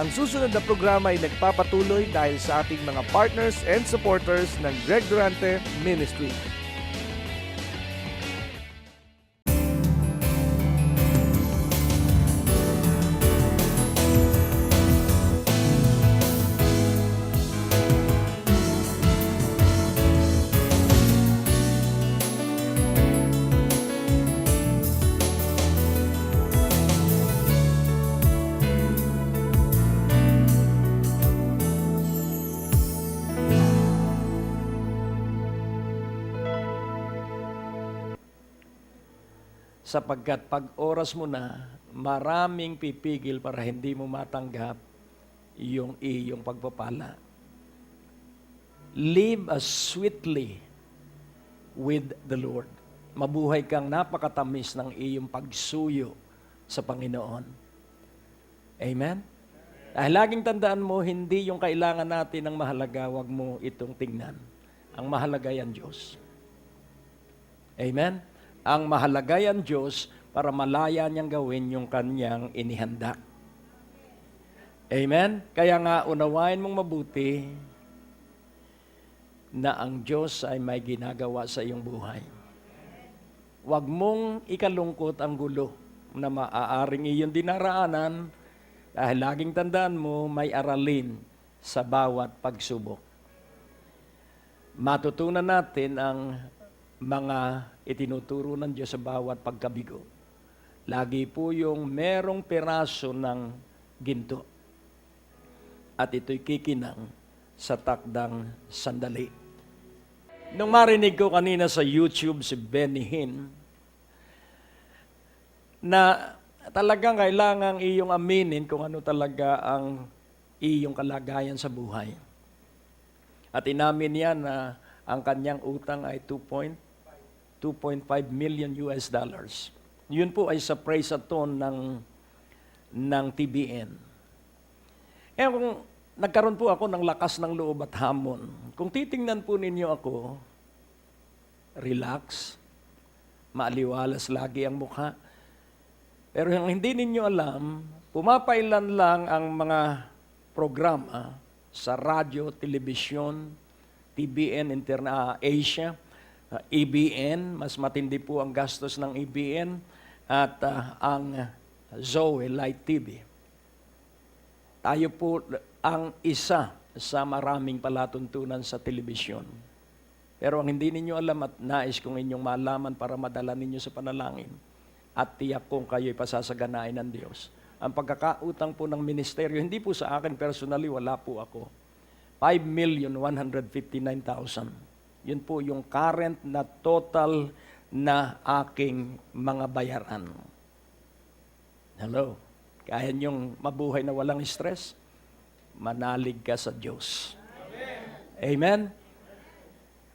Ang susunod na programa ay nagpapatuloy dahil sa ating mga partners and supporters ng Greg Durante Ministry. Sapagkat pag oras mo na, maraming pipigil para hindi mo matanggap yung iyong pagpapala. Live as sweetly with the Lord. Mabuhay kang napakatamis ng iyong pagsuyo sa Panginoon. Amen? Dahil laging tandaan mo, hindi yung kailangan natin ang mahalaga, wag mo itong tingnan. Ang mahalaga yan Diyos. Amen? Ang mahalaga yan Diyos para malaya niyang gawin yung kanyang inihanda. Amen? Kaya nga, unawain mong mabuti na ang Diyos ay may ginagawa sa iyong buhay. Huwag mong ikalungkot ang gulo na maaaring iyong dinaraanan dahil laging tandaan mo, may aralin sa bawat pagsubok. Matutunan natin ang mga itinuturo ng Diyos sa bawat pagkabigo. Lagi po yung merong peraso ng ginto. At ito'y kikinang sa takdang sandali. Nung marinig ko kanina sa YouTube si Benny Hinn, na talagang kailangang iyong aminin kung ano talaga ang iyong kalagayan sa buhay. At inamin niya na ang kanyang utang ay 2.5 million US dollars. Yun po ay sa praise-a-thon ng TBN. Eh kung nagkaroon po ako ng lakas ng loob at hamon, kung titingnan po ninyo ako, relax, maaliwalas lagi ang mukha. Pero yung hindi ninyo alam, pumapailan lang ang mga programa sa radyo, telebisyon, TBN, Asia, EBN, mas matindi po ang gastos ng EBN, at ang Zoe Light TV. Tayo po ang isa sa maraming palatuntunan sa telebisyon. Pero ang hindi ninyo alam at nais kong inyong malaman para madala ninyo sa panalangin at tiyak kong kayo'y pasasaganain ng Diyos. Ang pagkakautang po ng ministeryo, hindi po sa akin personally, wala po ako. 5,159,000. Yun po yung current na total na aking mga bayaran. Hello? Kaya niyong mabuhay na walang stress? Manalig ka sa Diyos. Amen?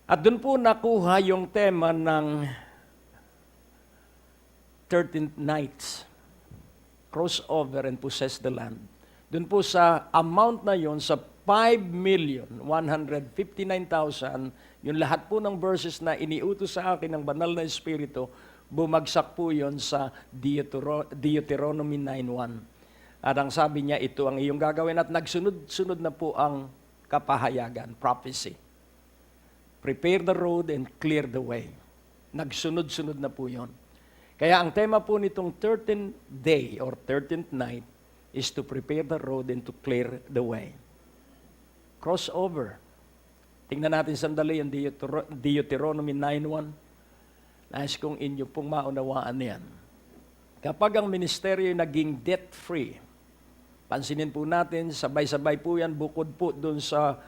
At doon po nakuha yung tema ng 13th nights. Crossover and possess the land. Doon po sa amount na yon sa 5,159,000, yung lahat po ng verses na iniutos sa akin ng banal na Espiritu, bumagsak po yon sa Deuteronomy 9:1. At ang sabi niya, ito ang iyong gagawin at nagsunod-sunod na po ang kapahayagan, prophecy. Prepare the road and clear the way. Nagsunod-sunod na po yon. Kaya ang tema po nitong 13th day or 13th night is to prepare the road and to clear the way. Crossover. Tingnan natin sandali ang Deuteronomy 9:1. Nais kong inyo pong maunawaan yan. Kapag ang ministeryo ay naging debt-free, pansinin po natin, sabay-sabay po yan, bukod po doon sa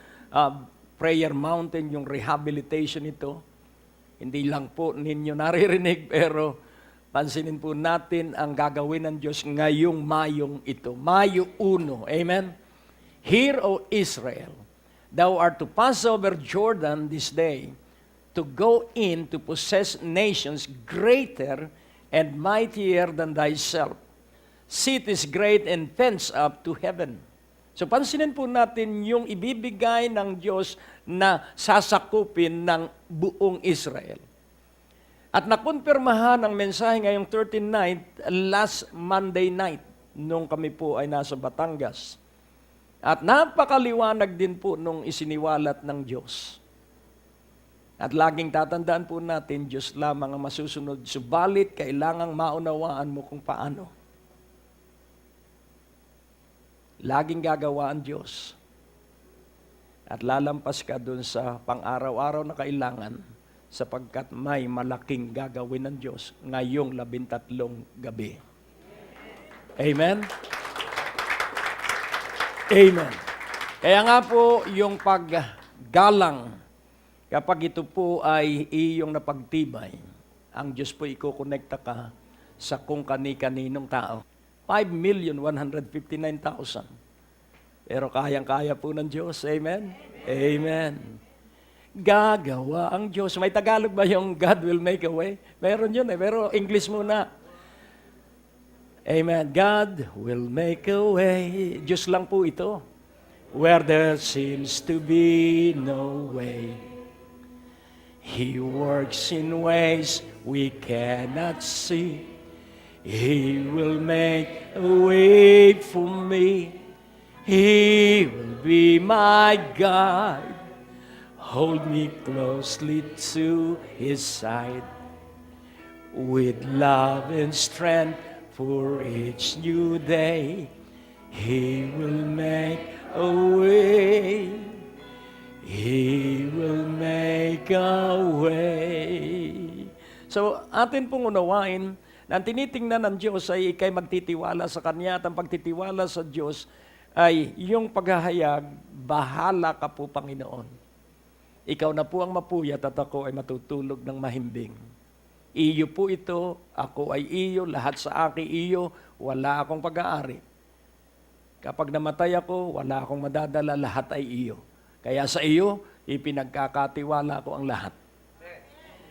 prayer mountain, yung rehabilitation ito. Hindi lang po ninyo naririnig, pero pansinin po natin ang gagawin ng Diyos ngayong Mayong ito. Mayo 1. Amen? Hear, O Israel, thou art to pass over Jordan this day, to go in to possess nations greater and mightier than thyself. Cities great and fenced up to heaven. So pansinin po natin yung ibibigay ng Diyos na sasakupin ng buong Israel. At nakumpirmahan ang mensahe ngayong 13th night, last Monday night, nung kami po ay nasa Batangas. At napakaliwanag din po nung isiniwalat ng Diyos. At laging tatandaan po natin, Diyos lamang ang masusunod. Subalit, kailangang maunawaan mo kung paano. Laging gagawa ang Diyos. At lalampas ka dun sa pang-araw-araw na kailangan sapagkat may malaking gagawin ng Diyos ngayong 13 gabi. Amen? Amen. Kaya nga po yung paggalang, kapag ito po ay iyong napagtibay, ang Diyos po ikukonekta ka sa kung kani-kaninong tao. 5,159,000. Pero kayang-kaya po ng Diyos. Amen? Amen. Gagawa ang Diyos. May Tagalog ba yung God will make a way? Meron yun pero English muna. Amen. God will make a way. Diyos lang po ito. Where there seems to be no way. He works in ways we cannot see. He will make a way for me. He will be my guide. Hold me closely to His side. With love and strength for each new day, He will make a way. He will make a way. So, atin pong unawain na ang tinitingnan ng Diyos ay ikay magtitiwala sa Kanya at ang pagtitiwala sa Diyos ay yung paghahayag, bahala ka po, Panginoon. Ikaw na po ang mapuyat at ako ay matutulog ng mahimbing. Iyo po ito, ako ay iyo, lahat sa akin iyo, wala akong pag-aari. Kapag namatay ako, wala akong madadala, lahat ay iyo. Kaya sa iyo, ipinagkakatiwala ko ang lahat.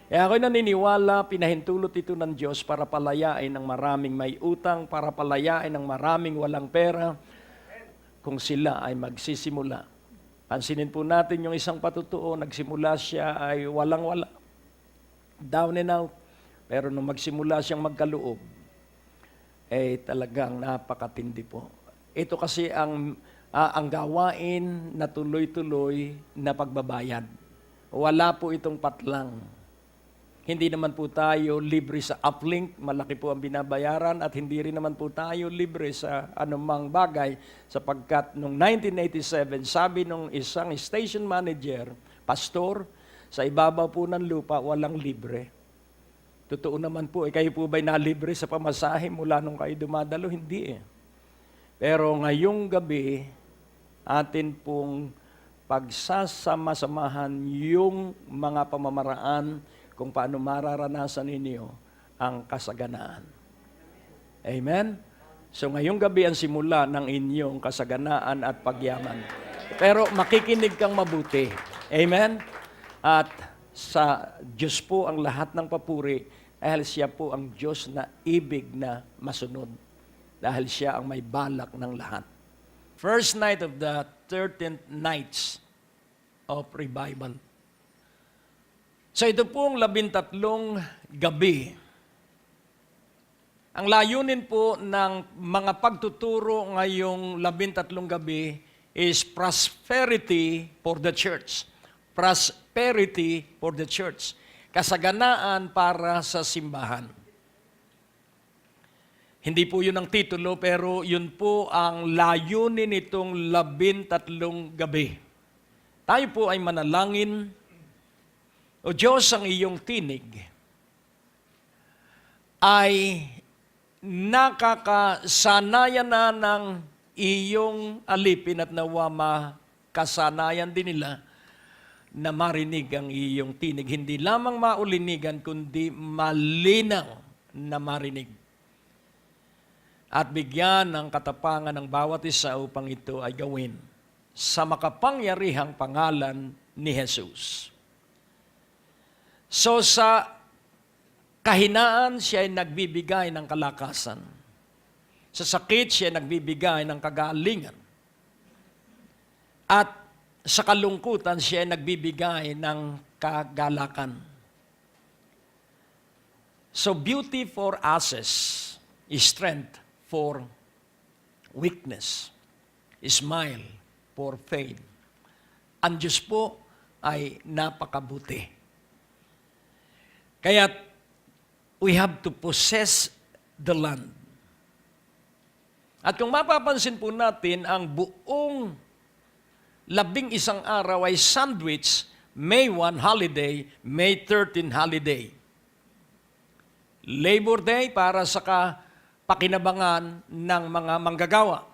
Kaya ako'y naniniwala, pinahintulot ito ng Diyos para palayain ng maraming may utang, para palayain ng maraming walang pera, kung sila ay magsisimula. Pansinin po natin yung isang patutuo, nagsimula siya ay walang-wala. Down and out. Pero nung magsimula siyang magkaloob, talagang napakatindi po. Ito kasi ang gawain na tuloy-tuloy na pagbabayad. Wala po itong patlang. Hindi naman po tayo libre sa uplink, malaki po ang binabayaran at hindi rin naman po tayo libre sa anumang bagay sapagkat noong 1987, sabi nung isang station manager, pastor, sa ibabaw po ng lupa, walang libre. Totoo naman po, kayo po ba'y nalibre sa pamasahe mula nung kayo dumadalo? Hindi . Pero ngayong gabi, atin pong pagsasama-samahan yung mga pamamaraan kung paano mararanasan ninyo ang kasaganaan. Amen? So ngayong gabi ang simula ng inyong kasaganaan at pagyaman. Pero makikinig kang mabuti. Amen? At sa Diyos po ang lahat ng papuri dahil siya po ang Diyos na ibig na masunod. Dahil siya ang may balak ng lahat. First night of the 13th nights of revival. So ito pong 13 gabi. Ang layunin po ng mga pagtuturo ngayong 13 gabi is prosperity for the church. Prosperity for the church. Kasaganaan para sa simbahan. Hindi po yun ang titulo, pero yun po ang layunin nitong 13 gabi. Tayo po ay manalangin. O Diyos, ang iyong tinig ay nakakasanayan na ng iyong alipin at nawa makasanayan din nila na marinig ang iyong tinig. Hindi lamang maulinigan, kundi malinaw na marinig. At bigyan ng katapangan ng bawat isa upang ito ay gawin sa makapangyarihang pangalan ni Jesus. So sa kahinaan, siya ay nagbibigay ng kalakasan. Sa sakit, siya ay nagbibigay ng kagalingan. At sa kalungkutan, siya ay nagbibigay ng kagalakan. So beauty for ashes is strength for weakness. smile for fame. Ang Diyos po ay napakabuti. Kaya we have to possess the land. At kung mapapansin po natin, ang buong 11 araw ay sandwich, May 1 holiday, May 13 holiday. Labor Day para sa pakinabangan ng mga manggagawa.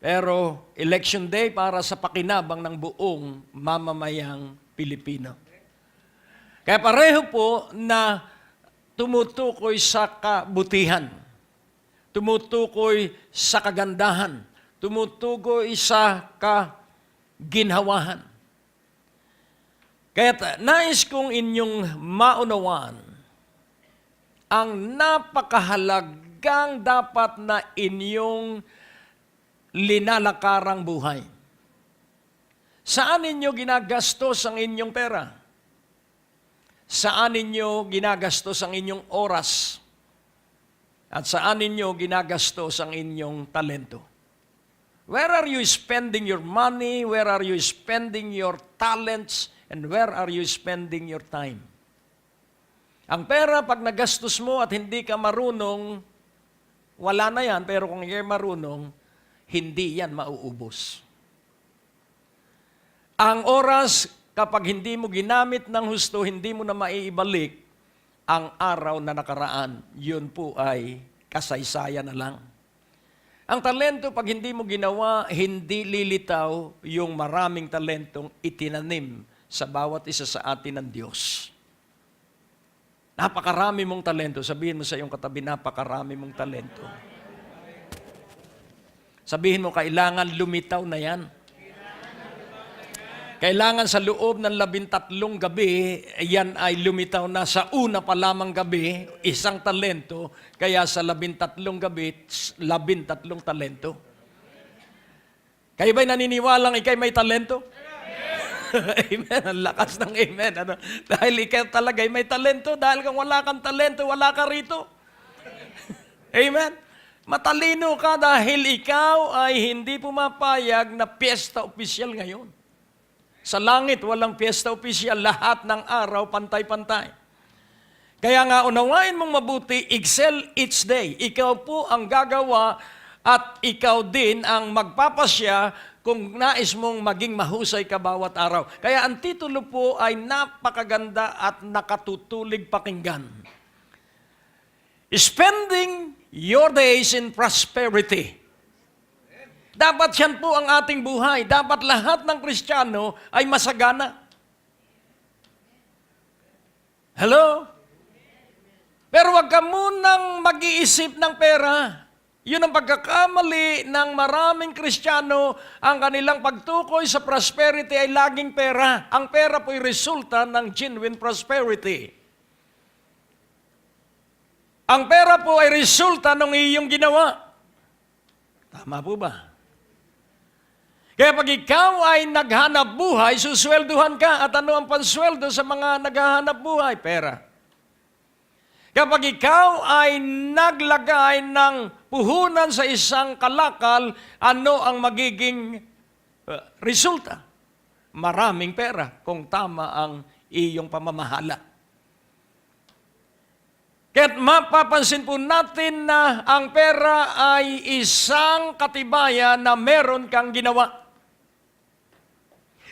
Pero Election Day para sa pakinabang ng buong mamamayang Pilipino. Kaya pareho po na tumutukoy sa kabutihan, tumutukoy sa kagandahan, tumutukoy sa kaginhawahan. Kaya nais kong inyong maunawaan ang napakahalagang dapat na inyong linalakarang buhay. Saan ninyo ginagastos ang inyong pera? Saan ninyo ginagastos ang inyong oras? At saan ninyo ginagastos ang inyong talento? Where are you spending your money? Where are you spending your talents? And where are you spending your time? Ang pera, pag nagastos mo at hindi ka marunong, wala na yan. Pero kung hindi marunong, hindi yan mauubos. Ang oras, kapag hindi mo ginamit ng husto, hindi mo na maiibalik ang araw na nakaraan. Yun po ay kasaysayan na lang. Ang talento, pag hindi mo ginawa, hindi lilitaw yung maraming talentong itinanim sa bawat isa sa atin ng Diyos. Napakarami mong talento. Sabihin mo sa iyong katabi, napakarami mong talento. Sabihin mo, kailangan lumitaw na yan. Kailangan sa loob ng 13 gabi, yan ay lumitaw na sa una pa lamang gabi, isang talento, kaya sa 13 gabi, 13 talento. Kayo ba'y naniniwalang ikay may talento? Amen. Ang lakas ng amen. Ano? Dahil ikaw talaga may talento. Dahil kung wala kang talento, wala ka rito. Amen. Matalino ka dahil ikaw ay hindi pumapayag na piyesta opisyal ngayon. Sa langit, walang piyesta opisyal. Lahat ng araw, pantay-pantay. Kaya nga, unawain mong mabuti, excel each day. Ikaw po ang gagawa at ikaw din ang magpapasya kung nais mong maging mahusay ka bawat araw. Kaya ang titulo po ay napakaganda at nakatutulig pakinggan. Spending your days in prosperity. Dapat yan po ang ating buhay. Dapat lahat ng Kristiyano ay masagana. Hello? Pero wag ka munang mag-iisip ng pera. Yun ang pagkakamali ng maraming Kristiyano, ang kanilang pagtukoy sa prosperity ay laging pera. Ang pera po'y resulta ng genuine prosperity. Ang pera po ay resulta ng iyong ginawa. Tama po ba? Kaya pag ikaw ay naghanap buhay, suswelduhan ka. At ano ang pansweldo sa mga naghahanap buhay? Pera. Kapag ikaw ay naglagay ng puhunan sa isang kalakal, ano ang magiging resulta? Maraming pera kung tama ang iyong pamamahala. Kaya't mapapansin po natin na ang pera ay isang katibayan na meron kang ginawa.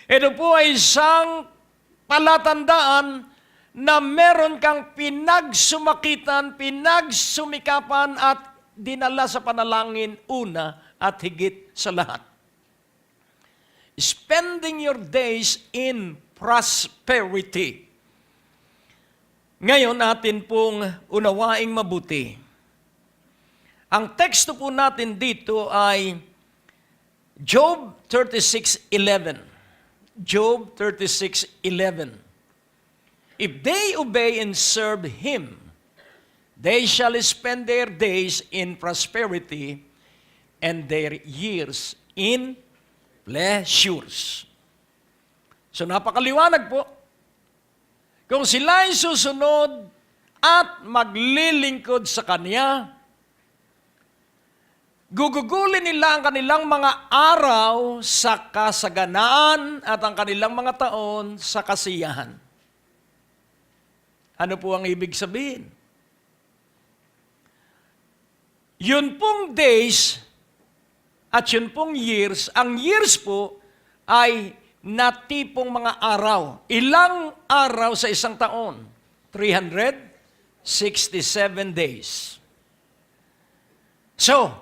Ito po ay isang palatandaan na meron kang pinagsumakitan, pinagsumikapan at dinala sa panalangin una at higit sa lahat. Spending your days in prosperity. Ngayon natin pong unawaing mabuti. Ang teksto po natin dito ay Job 36:11. Job 36:11. If they obey and serve Him, they shall spend their days in prosperity and their years in pleasures. So napakaliwanag po. Kung sila ay susunod at maglilingkod sa Kanya, Gugugulin nila ang kanilang mga araw sa kasaganaan at ang kanilang mga taon sa kasiyahan. Ano po ang ibig sabihin? Yun pong days at yun pong years, ang years po ay natipong mga araw. Ilang araw sa isang taon? 367 days. So,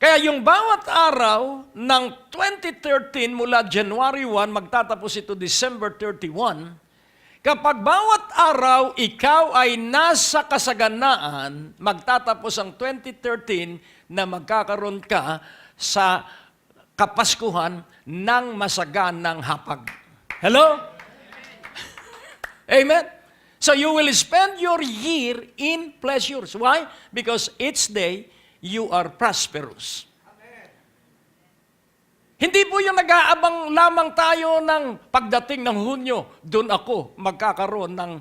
kaya yung bawat araw ng 2013 mula January 1, magtatapos ito December 31, kapag bawat araw ikaw ay nasa kasaganaan, magtatapos ang 2013 na magkakaroon ka sa Kapaskuhan ng masaganang hapag. Hello? Amen? So you will spend your year in pleasures. Why? Because each day you are prosperous. Hindi po yung nag-aabang lamang tayo ng pagdating ng Hunyo, doon ako magkakaroon ng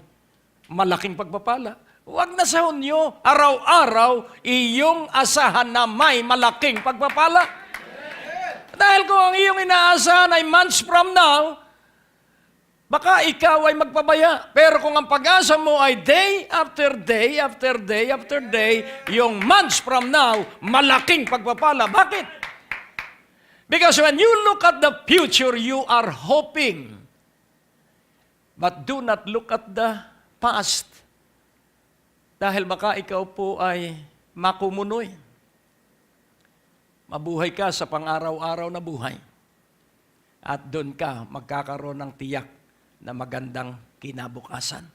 malaking pagpapala. Huwag na sa Hunyo, araw-araw, iyong asahan na may malaking pagpapala. Dahil kung ang iyong inaasahan ay months from now, baka ikaw ay magpabaya. Pero kung ang pag-asa mo ay day after day, after day, after day, yung months from now, malaking pagpapala. Bakit? Because when you look at the future, you are hoping. But do not look at the past. Dahil baka ikaw po ay makumunoy. Mabuhay ka sa pang-araw-araw na buhay. At doon ka magkakaroon ng tiyak na magandang kinabukasan.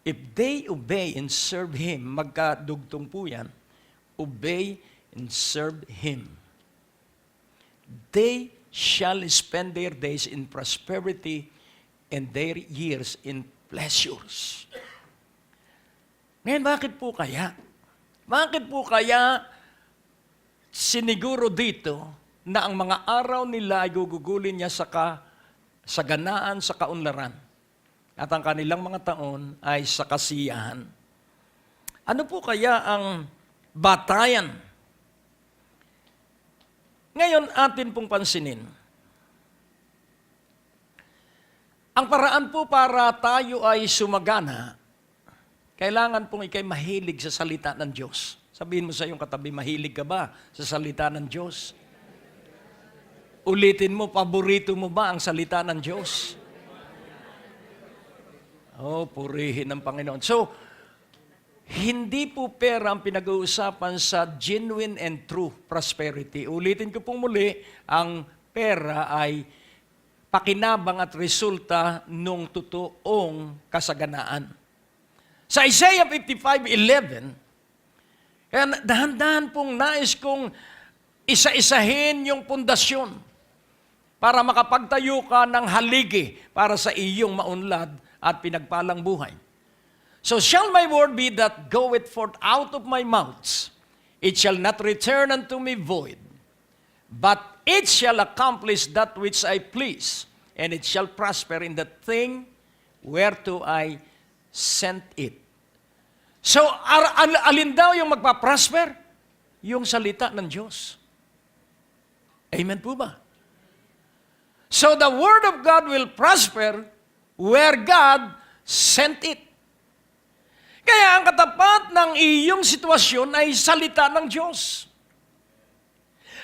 If they obey and serve Him, magkadugtong po yan, obey and serve Him. They shall spend their days in prosperity and their years in pleasures. Ngayon, bakit po kaya? Bakit po kaya siniguro dito na ang mga araw nila ay gugugulin niya sa kasaganaan, sa kaunlaran, at ang kanilang mga taon ay sa kasiyahan? Ano po kaya ang batayan? Ngayon, atin pong pansinin. Ang paraan po para tayo ay sumagana, kailangan pong ikay mahilig sa salita ng Diyos. Sabihin mo sa iyong katabi, mahilig ka ba sa salita ng Diyos? Ulitin mo, paborito mo ba ang salita ng Diyos? Oh, purihin ng Panginoon. So, hindi po pera ang pinag-uusapan sa genuine and true prosperity. Ulitin ko pong muli, ang pera ay pakinabang at resulta ng totoong kasaganaan. Sa Isaiah 55:11, kaya dahan-dahan pong nais kong isa-isahin yung pundasyon para makapagtayo ka ng haligi para sa iyong maunlad at pinagpalang buhay. So shall my word be that goeth forth out of my mouth, it shall not return unto me void, but it shall accomplish that which I please, and it shall prosper in the thing whereto I sent it. So, alin daw yung magpa-prosper? Yung salita ng Diyos. Amen po ba? So, the Word of God will prosper where God sent it. Kaya ang katapat ng iyong sitwasyon ay salita ng Diyos.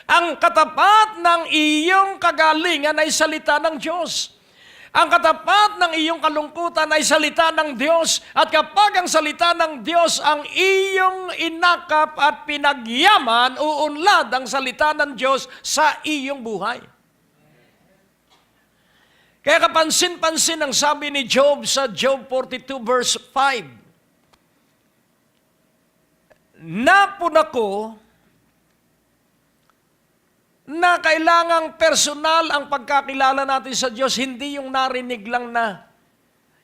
Ang katapat ng iyong kagalingan ay salita ng Diyos. Ang katapat ng iyong kalungkutan ay salita ng Diyos. At kapag ang salita ng Diyos ang iyong inakap at pinagyaman, uunlad ang salita ng Diyos sa iyong buhay. Kaya kapansin-pansin ang sabi ni Job sa Job 42 verse 5. Napun ako na kailangang personal ang pagkakilala natin sa Diyos, hindi yung narinig lang na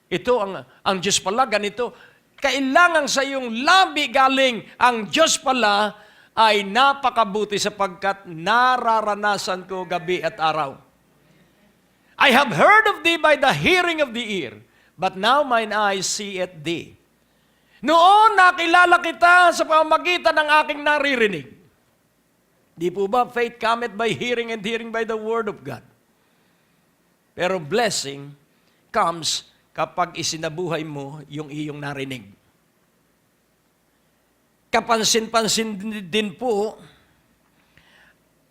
ito ang Diyos pala, ganito. Kailangan sa iyong labi galing ang Diyos pala ay napakabuti sapagkat nararanasan ko gabi at araw. I have heard of thee by the hearing of the ear, but now mine eyes see at thee. Noon, nakilala kita sa pamamagitan ng aking naririnig. Di po ba, faith cometh by hearing and hearing by the word of God. Pero blessing comes kapag isinabuhay mo yung iyong narinig. Kapansin-pansin din po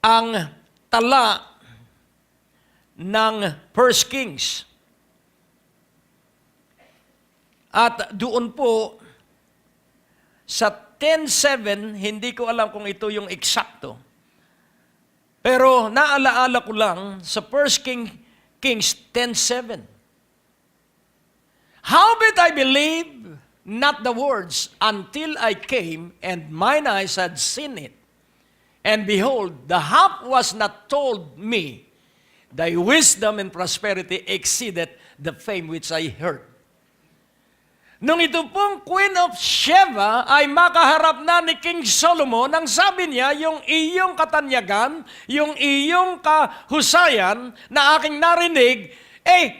ang tala ng 1 Kings. At doon po, sa 10:7, hindi ko alam kung ito yung eksakto. Pero naalaala ko lang sa 1 Kings 10:7. Howbeit I believe not the words until I came and mine eyes had seen it. And behold, the half was not told me. Thy wisdom and prosperity exceeded the fame which I heard. Nung ito pong Queen of Sheba ay makaharap na ni King Solomon, ang sabi niya, yung iyong katanyagan, yung iyong kahusayan na aking narinig,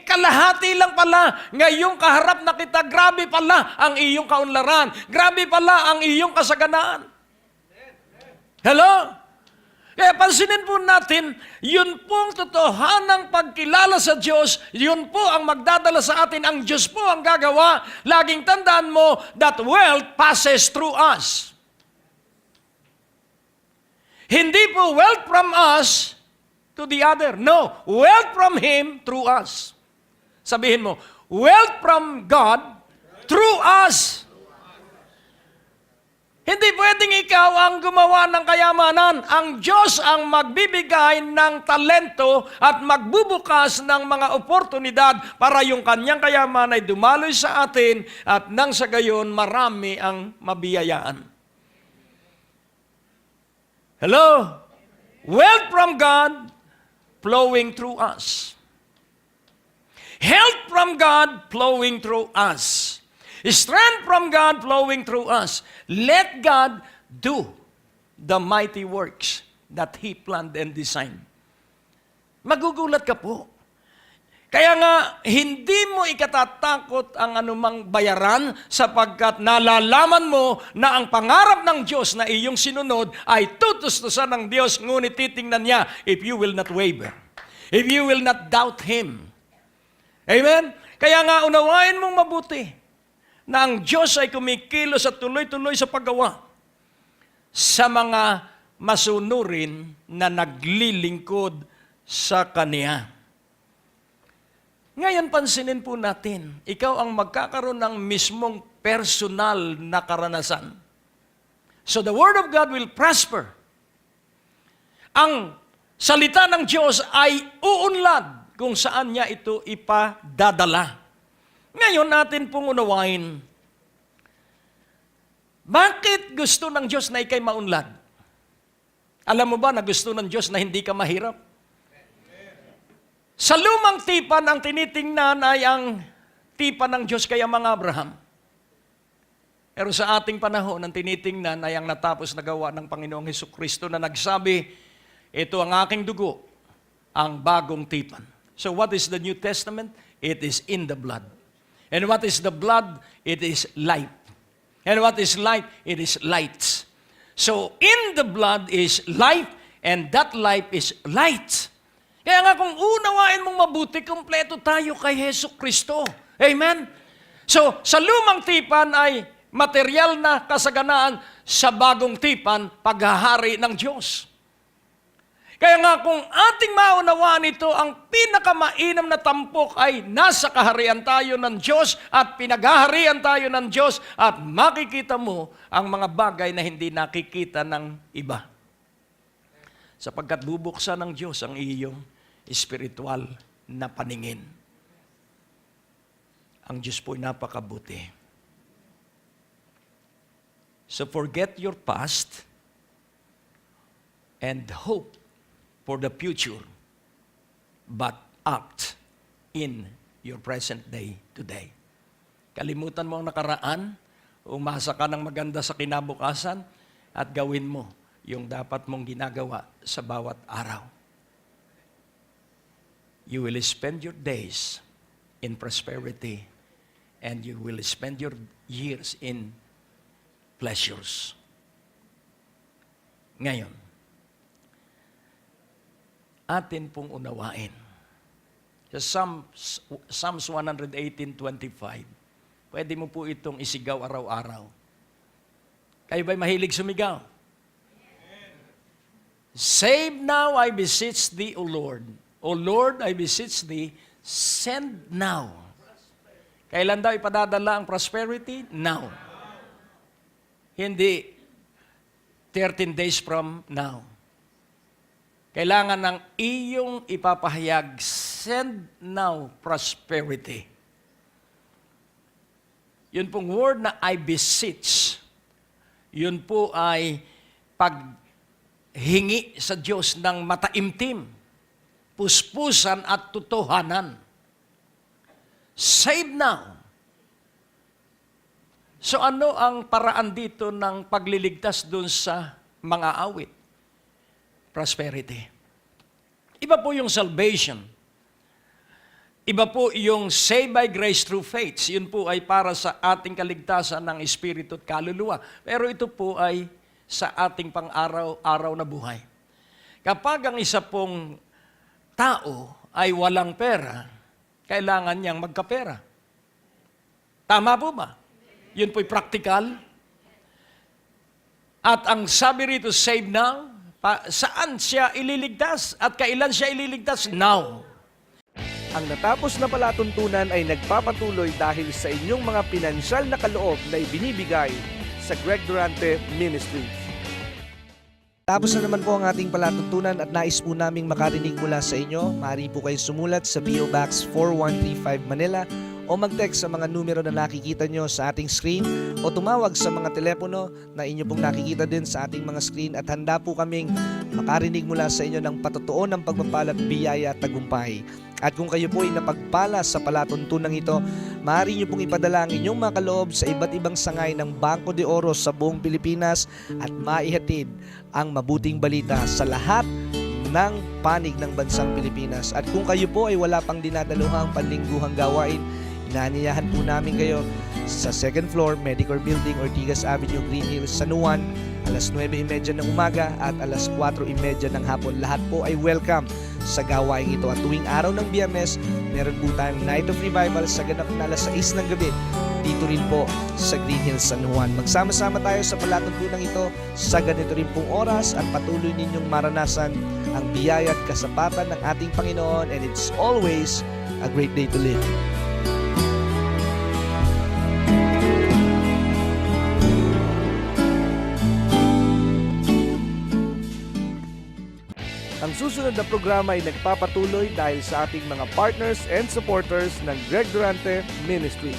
kalahati lang pala. Ngayong kaharap na kita, grabe pala ang iyong kaunlaran. Grabe pala ang iyong kasaganaan. Hello? Kaya pansinin po natin, yun pong totohanang pagkilala sa Diyos, yun po ang magdadala sa atin, ang Diyos po ang gagawa. Laging tandaan mo that wealth passes through us. Hindi po wealth from us to the other. No, wealth from Him through us. Sabihin mo, wealth from God through us. Hindi pwedeng ikaw ang gumawa ng kayamanan. Ang Diyos ang magbibigay ng talento at magbubukas ng mga oportunidad para yung kanyang kayaman ay dumaloy sa atin at nang sa gayon marami ang mabiyayaan. Hello? Wealth from God flowing through us. Health from God flowing through us. Strength from God flowing through us. Let God do the mighty works that He planned and designed. Magugulat ka po. Kaya nga, hindi mo ikatatakot ang anumang bayaran sapagkat nalalaman mo na ang pangarap ng Diyos na iyong sinunod ay tutustusan ng Diyos, ngunit titingnan niya if you will not waver. If you will not doubt Him. Amen? Kaya nga, unawain mong mabuti na ang Diyos ay kumikilos at tuloy-tuloy sa paggawa sa mga masunurin na naglilingkod sa Kanya. Ngayon, pansinin po natin, ikaw ang magkakaroon ng mismong personal na karanasan. So the Word of God will prosper. Ang salita ng Diyos ay uunlad kung saan niya ito ipadadala. Ngayon natin pong unawain, bakit gusto ng Diyos na ikay maunlad? Alam mo ba na gusto ng Diyos na hindi ka mahirap? Sa lumang tipan, ang tinitingnan ay ang tipan ng Diyos kay Amang Abraham. Pero sa ating panahon, ang tinitingnan ay ang natapos na gawa ng Panginoong Hesukristo na nagsabi, ito ang aking dugo, ang bagong tipan. So what is the New Testament? It is in the blood. And what is the blood? It is life. And what is life? It is light. So in the blood is life, and that life is light. Kaya nga kung unawain mong mabuti, kumpleto tayo kay Hesukristo. Amen? So sa lumang tipan ay material na kasaganaan, sa bagong tipan, paghahari ng Diyos. Kaya nga kung ating maunawaan ito, ang pinakamainam na tampok ay nasa kaharian tayo ng Diyos at pinaghaharian tayo ng Diyos at makikita mo ang mga bagay na hindi nakikita ng iba. Sapagkat bubuksan ng Diyos ang iyong espiritual na paningin. Ang Diyos po'y napakabuti. So forget your past and hope for the future, but act in your present day today. Kalimutan mo ang nakaraan, umasa ka ng maganda sa kinabukasan, at gawin mo yung dapat mong ginagawa sa bawat araw. You will spend your days in prosperity and you will spend your years in pleasures. Ngayon, atin pong unawain. Sa Psalms 118:25, pwede mo po itong isigaw araw-araw. Kayo ba'y mahilig sumigaw? Save now, I beseech thee, O Lord. O Lord, I beseech thee, send now. Kailan daw ipadadala ang prosperity? Now. Hindi 13 days from now. Kailangan ng iyong ipapahayag, send now prosperity. Yun pong word na I beseech, yun po ay paghingi sa Diyos ng mataimtim, puspusan at totohanan. Save now. So ano ang paraan dito ng pagliligtas dun sa mga awit? Prosperity. Iba po yung salvation. Iba po yung saved by grace through faith. Yun po ay para sa ating kaligtasan ng espiritu at kaluluwa. Pero ito po ay sa ating pang-araw-araw na buhay. Kapag ang isa pong tao ay walang pera, kailangan niyang magkapera. Tama po ba? Yun po'y practical. At ang sabi rito, save now, saan siya ililigtas? At kailan siya ililigtas? Now. Ang natapos na palatuntunan ay nagpapatuloy dahil sa inyong mga pinansyal na kaloob na ibinibigay sa Greg Durante Ministries. Tapos na naman po ang ating palatuntunan at nais po naming makarinig mula sa inyo. Maaari po kayo sumulat sa PO Box 4135 Manila o mag-text sa mga numero na nakikita nyo sa ating screen o tumawag sa mga telepono na inyo pong nakikita din sa ating mga screen at handa po kaming makarinig mula sa inyo ng patotoo ng pagpapala at biyaya at tagumpay. At kung kayo po ay napagpala sa palatuntunan ito, maaari nyo pong ipadala ang inyong mga kaloob sa iba't ibang sangay ng Bangko de Oro sa buong Pilipinas at maihatid ang mabuting balita sa lahat ng panig ng bansang Pilipinas. At kung kayo po ay wala pang dinadaluhang panlingguhang gawain, inaanyayahan po namin kayo sa 2nd floor, Medicor Building, Ortigas Avenue, Green Hills, San Juan, alas 9:30 ng umaga at alas 4:30 ng hapon. Lahat po ay welcome sa gawain ito. At tuwing araw ng Biyernes, meron po tayong Night of Revival sa ganap na alas 6 ng gabi. Dito rin po sa Green Hills, San Juan. Magsama-sama tayo sa palatuntunan ito sa ganito rin pong oras at patuloy ninyong maranasan ang biyaya at kasapatan ng ating Panginoon, and it's always a great day to live. Ang susunod na programa ay nagpapatuloy dahil sa ating mga partners and supporters ng Greg Durante Ministry.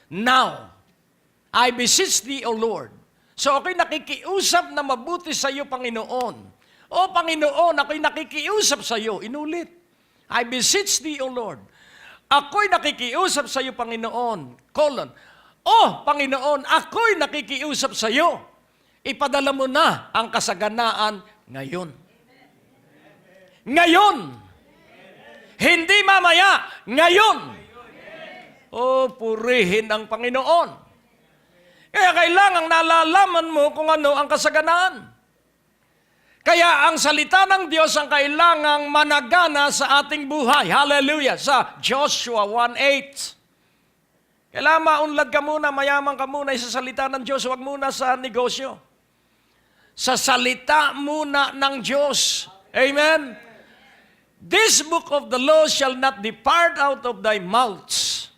Now, I beseech thee, O Lord. So ako'y nakikiusap na mabuti sa iyo, Panginoon. O Panginoon, ako'y nakikiusap sa iyo. Inulit. I beseech thee, O Lord. Ako'y nakikiusap sa iyo, Panginoon. Colon. O Panginoon, ako'y nakikiusap sa iyo. Ipadala mo na ang kasaganaan ngayon. Ngayon. Hindi mamaya. Ngayon. O, purihin ang Panginoon. Kaya kailangang nalalaman mo kung ano ang kasaganaan. Kaya ang salita ng Diyos ang kailangang managana sa ating buhay. Hallelujah! Sa Joshua 1:8. Kailangan maunlad ka muna, mayaman ka muna sa salita ng Diyos. Huwag muna sa negosyo. Sa salita muna ng Diyos. Amen? This book of the law shall not depart out of thy mouths,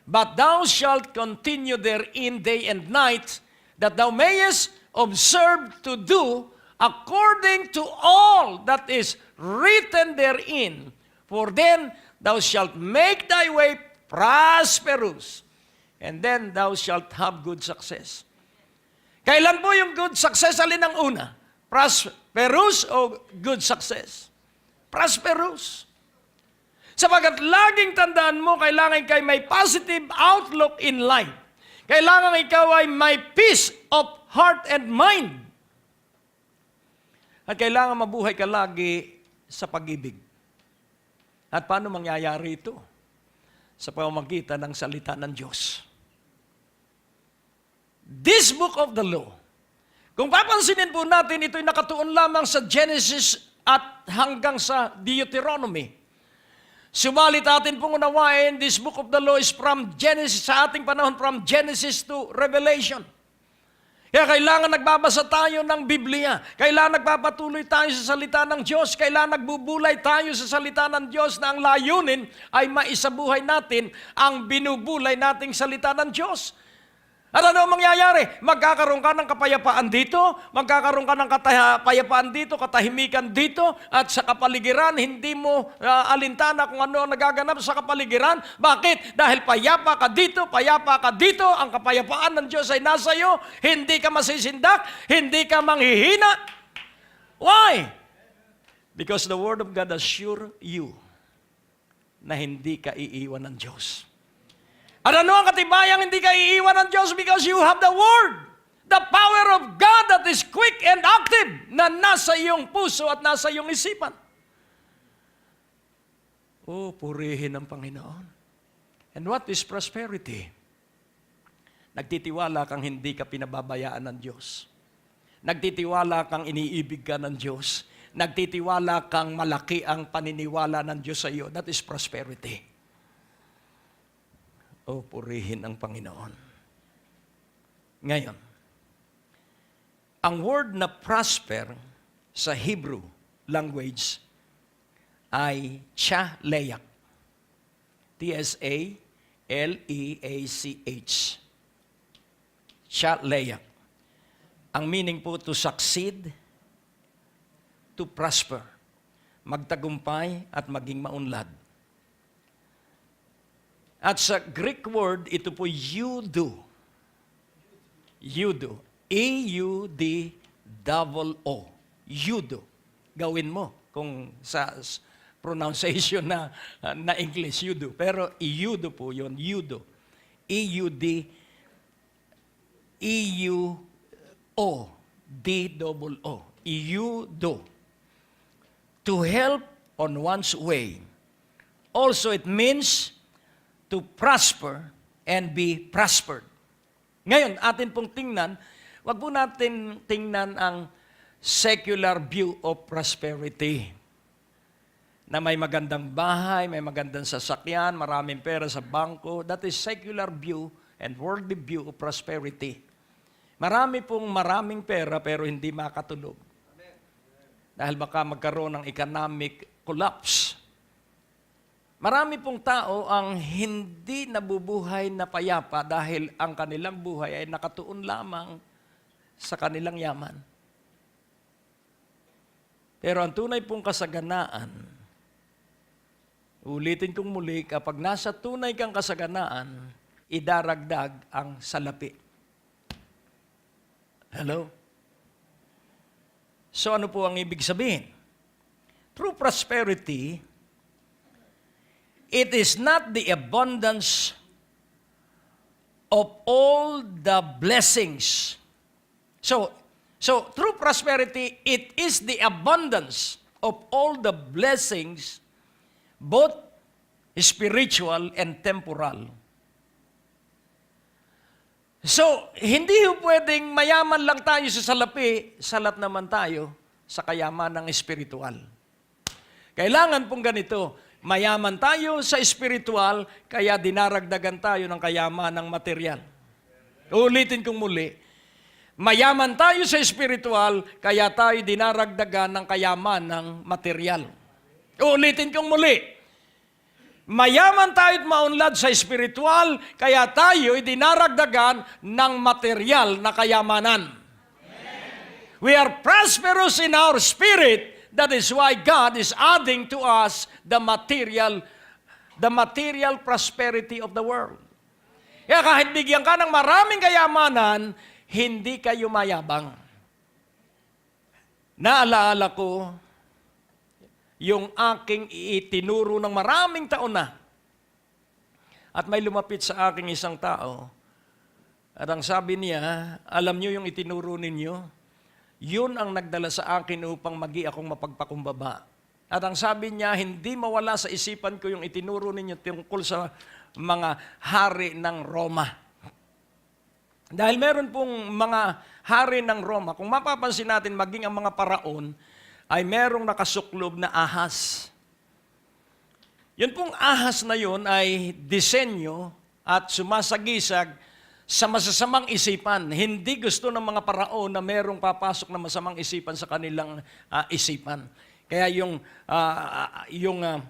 but thou shalt continue therein day and night, that thou mayest observe to do according to all that is written therein. For then thou shalt make thy way prosperous, and then thou shalt have good success. Kailan po yung good success? Alin ang una? Prosperous o good success? Prosperous. Sapagkat laging tandaan mo, kailangan kayo may positive outlook in life. Kailangan ikaw ay may peace of heart and mind. At kailangan mabuhay ka lagi sa pag-ibig. At paano mangyayari ito? Sa pamamagitan ng salita ng Diyos. This book of the law, kung papansinin po natin, ito'y nakatuon lamang sa Genesis at hanggang sa Deuteronomy. Subalit atin pong unawain, this book of the law is from Genesis, sa ating panahon, from Genesis to Revelation. Kaya kailangan nagbabasa tayo ng Biblia. Kailangan nagpapatuloy tayo sa salita ng Diyos. Kailangan nagbubulay tayo sa salita ng Diyos na ang layunin ay maisabuhay natin ang binubulay nating salita ng Diyos. At ano ang mangyayari? Magkakaroon ka ng kapayapaan dito, magkakaroon ka ng kapayapaan dito, katahimikan dito, at sa kapaligiran, hindi mo alintana kung ano ang nagaganap sa kapaligiran. Bakit? Dahil payapa ka dito, ang kapayapaan ng Diyos ay nasa iyo, hindi ka masisindak, hindi ka manghihina. Why? Because the Word of God assure you na hindi ka iiwan ng Diyos. At ano ang katibayang hindi ka iiwan ng Diyos? Because you have the Word. The power of God that is quick and active na nasa iyong puso at nasa iyong isipan. Oh, purihin ang Panginoon. And what is prosperity? Nagtitiwala kang hindi ka pinababayaan ng Diyos. Nagtitiwala kang iniibig ka ng Diyos. Nagtitiwala kang malaki ang paniniwala ng Diyos sa iyo. That is prosperity. O purihin ang Panginoon. Ngayon, ang word na prosper sa Hebrew language ay tshaleach. T-S-A-L-E-A-C-H. Tshaleach. Ang meaning po to succeed, to prosper, magtagumpay at maging maunlad. At sa Greek word, ito po eudo. Eudo. E-U-D-O-O. Eudo. Gawin mo kung sa pronunciation na English, eudo. Pero eudo po yun, eudo. E-U-D-E-U-O-D-O-O. Eudo. To help on one's way. Also, it means to prosper and be prospered. Ngayon, atin pong tingnan, wag po natin tingnan ang secular view of prosperity. Na may magandang bahay, may magandang sasakyan, maraming pera sa bangko. That is secular view and worldly view of prosperity. Maraming pera pero hindi makatulog. Dahil baka magkaroon ng economic collapse. Marami pong tao ang hindi nabubuhay na payapa dahil ang kanilang buhay ay nakatuon lamang sa kanilang yaman. Pero ang tunay pong kasaganaan, ulitin kong muli, kapag nasa tunay kang kasaganaan, idaragdag ang salapi. Hello? So ano po ang ibig sabihin? True prosperity, it is not the abundance of all the blessings. So true prosperity, it is the abundance of all the blessings, both spiritual and temporal. So, hindi ho pwedeng mayaman lang tayo sa salapi, salat naman tayo sa kayamanang espiritual. Kailangan pong ganito, mayaman tayo sa espiritual, kaya dinaragdagan tayo ng kayamanang material. Ulitin kong muli, mayaman tayo sa espiritual, kaya tayo dinaragdagan ng kayamanang material. Ulitin kong muli, mayaman tayo at maunlad sa espiritual, kaya tayo dinaragdagan ng material na kayamanan. We are prosperous in our spirit. That is why God is adding to us the material the material prosperity of the world. Kaya kahit bigyan ka ng maraming kayamanan, hindi ka yumayabang. Naalaala ko yung aking itinuro ng maraming taon na. At may lumapit sa aking isang tao. At ang sabi niya, alam niyo yung itinuro ninyo? Yun ang nagdala sa akin upang magi akong mapagpakumbaba. At ang sabi niya, hindi mawala sa isipan ko yung itinuro ninyo tungkol sa mga hari ng Roma. Dahil meron pong mga hari ng Roma, kung mapapansin natin, maging ang mga paraon, ay merong nakasuklob na ahas. Yun pong ahas na yun ay disenyo at sumasagisag sa masasamang isipan. Hindi gusto ng mga paraon na merong papasok na masamang isipan sa kanilang isipan. Kaya yung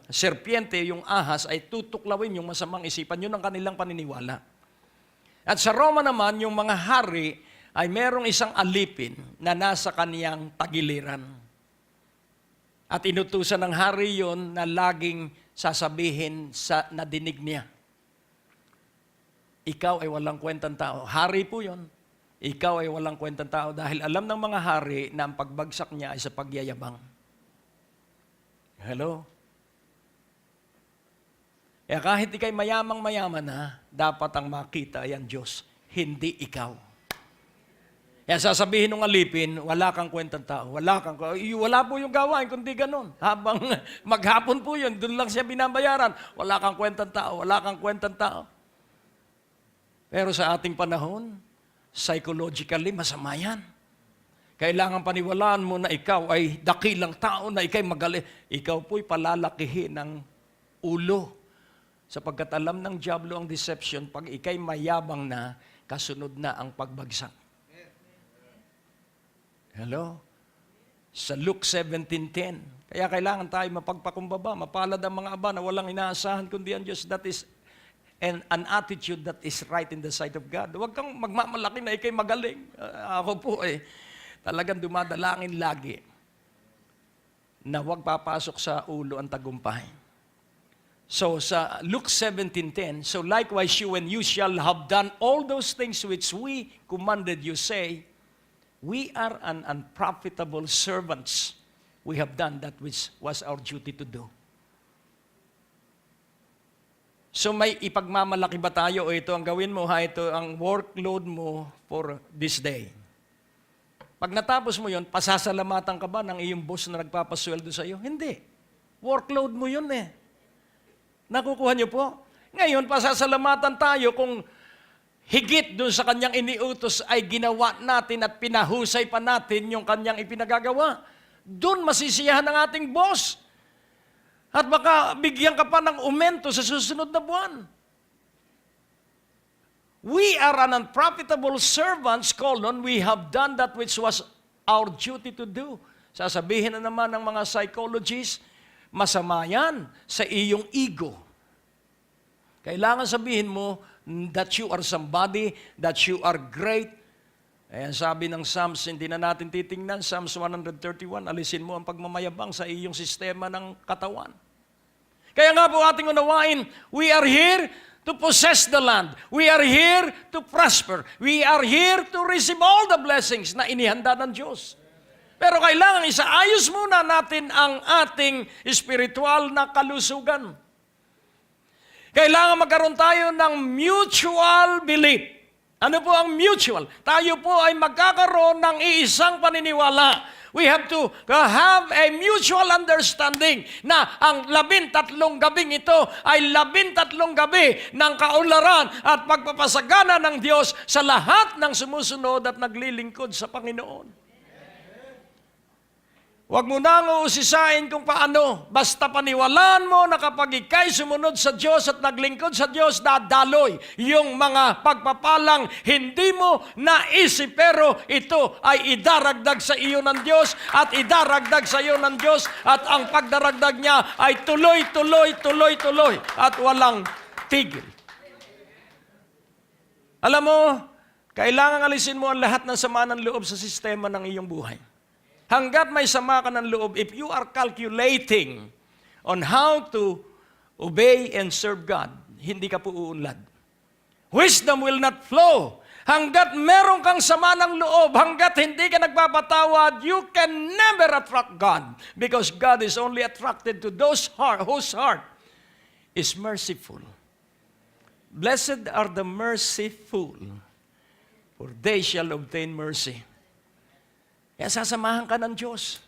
serpiente, yung ahas, ay tutuklawin yung masamang isipan. Yun ang kanilang paniniwala. At sa Roma naman, yung mga hari ay merong isang alipin na nasa kaniyang tagiliran. At inutusan ng hari yon na laging sasabihin sa nadinig niya. Ikaw ay walang kwentang tao. Hari po yon. Ikaw ay walang kwentang tao dahil alam ng mga hari na ang pagbagsak niya ay sa pagyayabang. Hello? Kaya kahit ikay mayamang-mayaman na, dapat ang makita ay ang Diyos, hindi ikaw. Kaya sasabihin ng alipin, wala kang kwentang tao, wala po yung gawain, kundi ganun. Habang maghapon po yun, doon lang siya binabayaran, wala kang kwentang tao, wala kang kwentang tao. Pero sa ating panahon, psychologically, masama yan. Kailangan paniwalaan mo na ikaw ay dakilang tao, na ikay magaling. Ikaw po'y palalakihin ng ulo. Sapagkat alam ng diablo ang deception, pag ikay mayabang na, kasunod na ang pagbagsak. Hello? Sa Luke 17:10. Kaya kailangan tayo mapagpakumbaba, mapalad ang mga aba na walang inaasahan kundi ang Diyos. That is an attitude that is right in the sight of God. Huwag kang magmamalaki na ikay magaling. Ako po talagang dumadalangin lagi na huwag papasok sa ulo ang tagumpay. So sa Luke 17:10, so likewise you, when you shall have done all those things which we commanded you, say, we are an unprofitable servants. We have done that which was our duty to do. So may ipagmamalaki ba tayo o ito ang gawin mo, ito ang workload mo for this day? Pag natapos mo yun, pasasalamatan ka ba ng iyong boss na nagpapasweldo sa iyo? Hindi. Workload mo yun Nakukuha niyo po? Ngayon, pasasalamatan tayo kung higit dun sa kanyang iniutos ay ginawa natin at pinahusay pa natin yung kanyang ipinagagawa. Doon masisiyahan ng ating boss. At baka bigyan ka pa ng aumento sa susunod na buwan. We are an unprofitable servants, we have done that which was our duty to do. Sasabihin na naman ng mga psychologists, masama yan sa iyong ego. Kailangan sabihin mo that you are somebody, that you are great. Ayan, sabi ng Psalms, hindi na natin titingnan, Psalms 131, alisin mo ang pagmamayabang sa iyong sistema ng katawan. Kaya nga po ating unawain, we are here to possess the land. We are here to prosper. We are here to receive all the blessings na inihanda ng Diyos. Pero kailangan isaayos muna natin ang ating spiritual na kalusugan. Kailangan magkaroon tayo ng mutual belief. Ano po ang mutual? Tayo po ay magkakaroon ng iisang paniniwala. We have to have a mutual understanding na ang 13 gabing ito ay 13 gabi ng kaunlaran at pagpapasagana ng Diyos sa lahat ng sumusunod at naglilingkod sa Panginoon. Huwag mo nang uusisain kung paano. Basta paniwalaan mo na kapag ikay sumunod sa Diyos at naglingkod sa Diyos, dadaloy yung mga pagpapalang hindi mo naisip, pero ito ay idaragdag sa iyo ng Diyos at idaragdag sa iyo ng Diyos at ang pagdaragdag niya ay tuloy at walang tigil. Alam mo, kailangan alisin mo ang lahat ng sama ng loob sa sistema ng iyong buhay. Hanggat may sama ka ng loob, if you are calculating on how to obey and serve God, hindi ka po uunlad. Wisdom will not flow hanggat meron kang sama ng loob, hanggat hindi ka nagpapatawad, you can never attract God because God is only attracted to those whose heart is merciful. Blessed are the merciful, for they shall obtain mercy. Kaya sasamahan ka ng Diyos.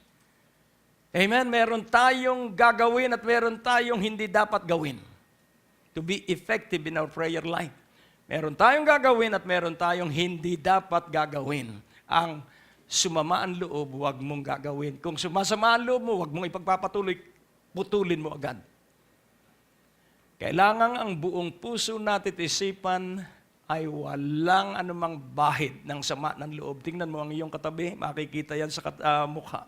Amen? Meron tayong gagawin at meron tayong hindi dapat gawin to be effective in our prayer life. Meron tayong gagawin at meron tayong hindi dapat gagawin. Ang sumama ang loob, huwag mong gagawin. Kung sumasama ang loob mo, huwag mong ipagpapatuloy, putulin mo agad. Kailangan ang buong puso natin at isipan ay walang anumang bahid ng sama ng loob. Tingnan mo ang iyong katabi, makikita yan sa mukha.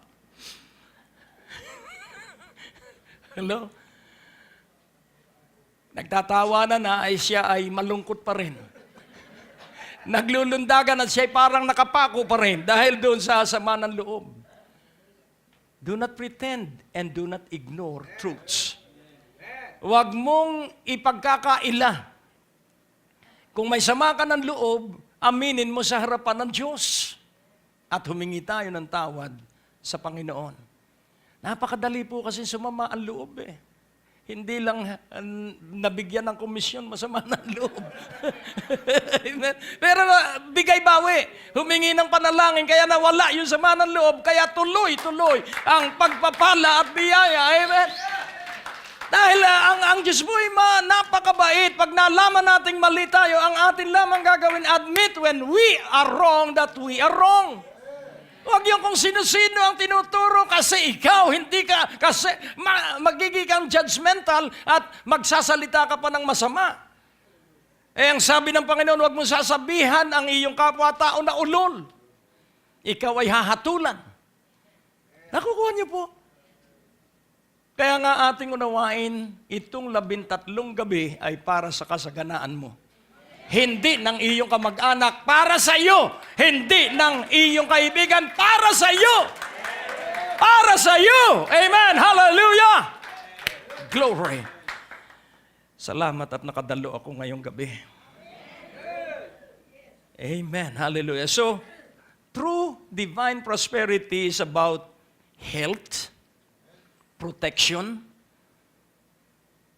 Hello? Nagtatawanan na ay siya ay malungkot pa rin. Naglulundagan at siya ay parang nakapako pa rin dahil doon sa sama ng loob. Do not pretend and do not ignore truths. Huwag mong ipagkakaila. Kung may sama ka ng loob, aminin mo sa harapan ng Diyos. At humingi tayo ng tawad sa Panginoon. Napakadali po kasi sumama ang loob eh. Hindi lang nabigyan ng komisyon, masama ng loob. Pero bigay bawi, humingi ng panalangin, kaya nawala yung sama ng loob, kaya tuloy-tuloy ang pagpapala at biyaya. Amen? Dahil ang Diyos po ay napakabait. Pag nalaman nating mali tayo, ang atin lamang gagawin, admit when we are wrong that we are wrong. Huwag yung kung sino-sino ang tinuturo kasi ikaw, hindi ka, kasi magiging kang judgmental at magsasalita ka pa ng masama. Ang sabi ng Panginoon, huwag mong sasabihan ang iyong kapwa-tao na ulol. Ikaw ay hahatulan. Nakukuha niyo po. Kaya nga ating unawain, itong 13 gabi ay para sa kasaganaan mo. Hindi ng iyong kamag-anak, para sa iyo. Hindi ng iyong kaibigan, para sa iyo. Para sa iyo. Amen. Hallelujah. Glory. Salamat at nakadalo ako ngayong gabi. Amen. Hallelujah. So, true divine prosperity is about health, protection.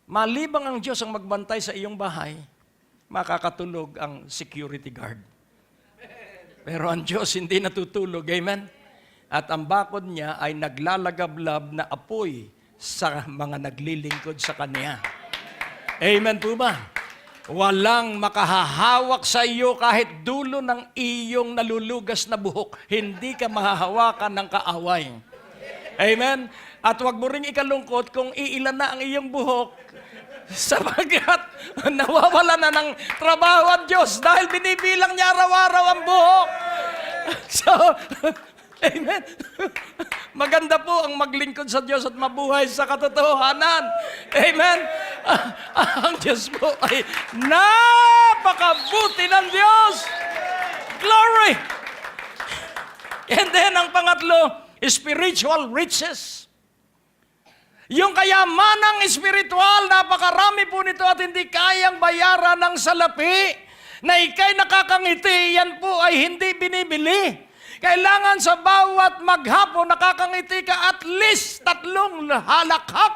Malibang ang Diyos ang magbantay sa iyong bahay, makakatulog ang security guard. Pero ang Diyos hindi natutulog, amen? At ang bakod niya ay naglalagablab na apoy sa mga naglilingkod sa Kanya. Amen po ba? Walang makahahawak sa iyo kahit dulo ng iyong nalulugas na buhok. Hindi ka mahahawakan ng kaaway. Amen? At huwag mo ring ikalungkot kung iilan na ang iyong buhok, sapagkat nawawala na ng trabaho ang Diyos dahil binibilang niya araw-araw ang buhok. So, amen. Maganda po ang maglingkod sa Diyos at mabuhay sa katotohanan. Amen. Ang Diyos po ay napakabuti ng Diyos. Glory. And then ang pangatlo, spiritual riches. Yung kayamanang espiritual, napakarami po nito at hindi kayang bayaran ng salapi. Na ikay nakakangiti, yan po ay hindi binibili. Kailangan sa bawat maghapon nakakangiti ka at least 3 halakhak.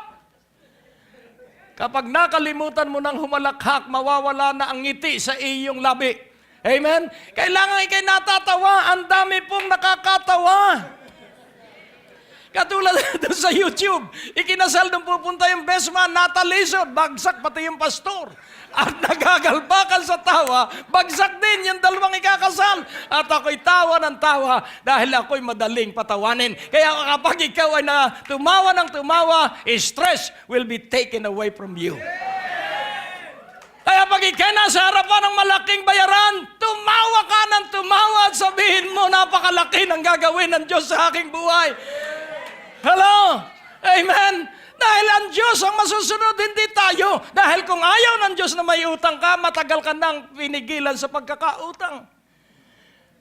Kapag nakalimutan mo ng humalakhak, mawawala na ang ngiti sa iyong labi. Amen? Kailangan ikay natatawa, ang dami pong nakakatawa. Katulad doon sa YouTube, ikinasal nung pupunta yung best man, natalisod, bagsak pati yung pastor. At nagagalbakan sa tawa, bagsak din yung 2 ikakasal. At ako'y tawa ng tawa dahil ako'y madaling patawanin. Kaya kapag ikaw ay tumawa ng tumawa, stress will be taken away from you. Kaya pag ikaw nasa harapan ng malaking bayaran, tumawa ka ng tumawa at sabihin mo, napakalaki ng gagawin ng Diyos sa aking buhay. Hello? Amen? Dahil ang Diyos ang masusunod, hindi tayo. Dahil kung ayaw ng Diyos na may utang ka, matagal ka nang pinigilan sa pagkakautang.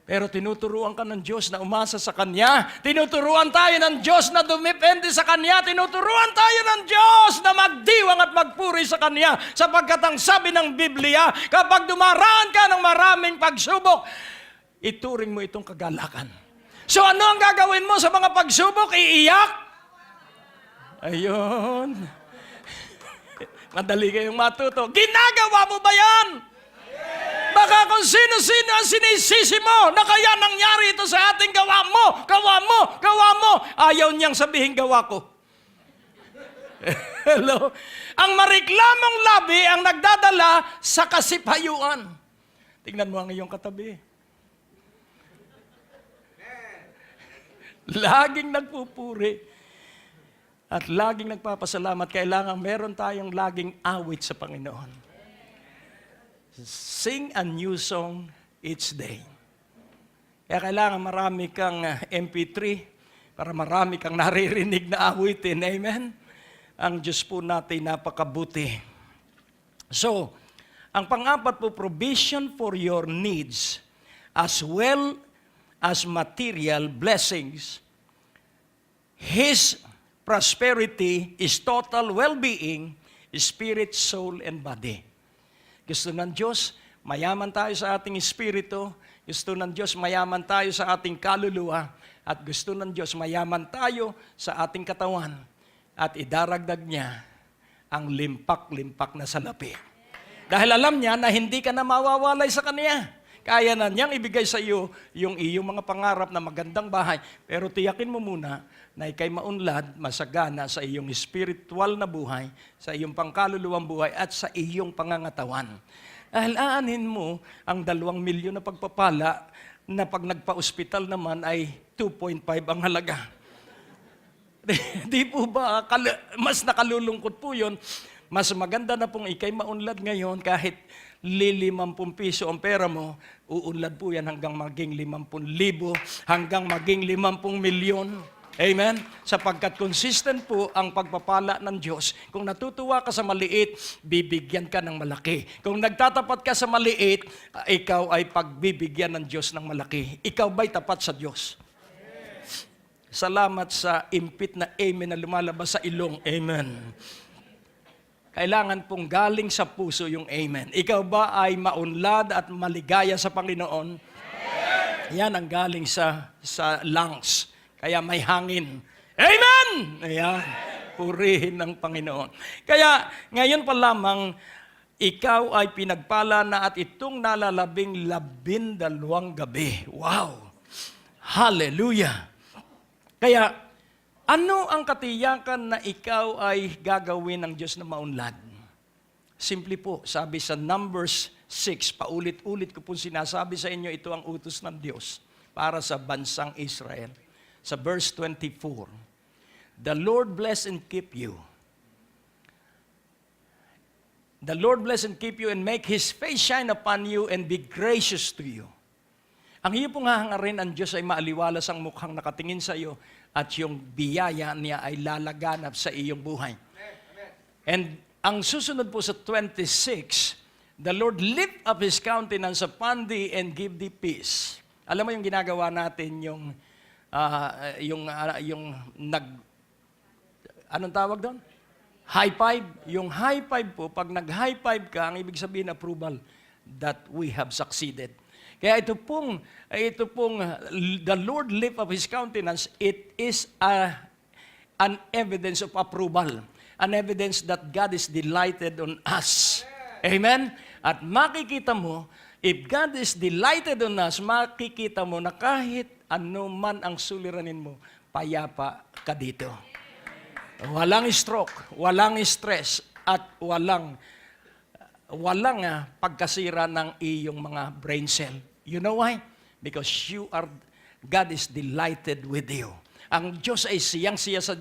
Pero tinuturuan ka ng Diyos na umasa sa Kanya. Tinuturuan tayo ng Diyos na dumepende sa Kanya. Tinuturuan tayo ng Diyos na magdiwang at magpuri sa Kanya. Sapagkat ang sabi ng Biblia, kapag dumaraan ka ng maraming pagsubok, ituring mo itong kagalakan. So ano ang gagawin mo sa mga pagsubok? Iiyak? Ayun. Madali kayong matuto. Ginagawa mo ba yan? Baka kung sino-sino ang sinisisi mo na kaya nangyari ito sa ating gawa mo, gawa mo, gawa mo. Ayaw niyang sabihin gawa ko. Hello? Ang mariklamong labi ang nagdadala sa kasipayuan. Tingnan mo ang iyong katabi. Laging nagpupuri at laging nagpapasalamat. Kailangan meron tayong laging awit sa Panginoon. Sing a new song each day. Kaya kailangan marami kang MP3 para marami kang naririnig na awitin. Amen? Ang Diyos po natin napakabuti. So, ang pang-apat po, provision for your needs as well as material blessings. His prosperity is total well-being, spirit, soul, and body. Gusto ng Diyos, mayaman tayo sa ating espiritu. Gusto ng Diyos, mayaman tayo sa ating kaluluwa. At gusto ng Diyos, mayaman tayo sa ating katawan. At idaragdag niya ang limpak-limpak na salapi. Dahil alam niya na hindi ka na mawawalay sa Kanya. Kaya na niyang ibigay sa iyo yung iyong mga pangarap na magandang bahay. Pero tiyakin mo muna na ikay maunlad, masagana sa iyong spiritual na buhay, sa iyong pangkaluluwang buhay, at sa iyong pangangatawan. Dahil aanin mo ang 2 milyon na pagpapala na pag nagpa-ospital naman ay 2.5 ang halaga. Di po ba, mas nakalulungkot po yun. Mas maganda na pong ikay maunlad ngayon kahit 50 piso ang pera mo, uunlad po yan hanggang maging 50,000, hanggang maging 50 milyon. Amen? Sapagkat consistent po ang pagpapala ng Diyos. Kung natutuwa ka sa maliit, bibigyan ka ng malaki. Kung nagtatapat ka sa maliit, ikaw ay pagbibigyan ng Diyos ng malaki. Ikaw ba'y tapat sa Diyos? Salamat sa impit na amen na lumalabas sa ilong. Amen. Kailangan pong galing sa puso yung amen. Ikaw ba ay maunlad at maligaya sa Panginoon? Yan ang galing sa lungs. Kaya may hangin. Amen! Ayan. Purihin ng Panginoon. Kaya ngayon pa lamang, ikaw ay pinagpala na at itong nalalabing 12 gabi. Wow! Hallelujah! Kaya, ano ang katiyakan na ikaw ay gagawin ng Diyos na maunlad? Simple po, sabi sa Numbers 6, paulit-ulit ko po sinasabi sa inyo, ito ang utos ng Diyos para sa bansang Israel. Sa verse 24, the Lord bless and keep you. The Lord bless and keep you and make His face shine upon you and be gracious to you. Ang iyo pong hahangarin, ang Diyos ay maaliwalas ang mukhang nakatingin sa iyo at yung biyaya niya ay lalaganap sa iyong buhay. And ang susunod po sa 26, the Lord lift up His countenance upon thee and give thee peace. Alam mo yung ginagawa natin, anong tawag doon? High five. Yung high five po, pag nag-high five ka, ang ibig sabihin approval that we have succeeded. Kaya ito pong the Lord lift up His countenance, it is an evidence of approval. An evidence that God is delighted on us. Amen? At makikita mo, if God is delighted on us, makikita mo na kahit ano man ang suliranin mo, payapa ka dito. Walang stroke, walang stress, at walang pagkasira ng iyong mga brain cell. You know why? Because God is delighted with you. Ang Diyos ay siyang-siya sa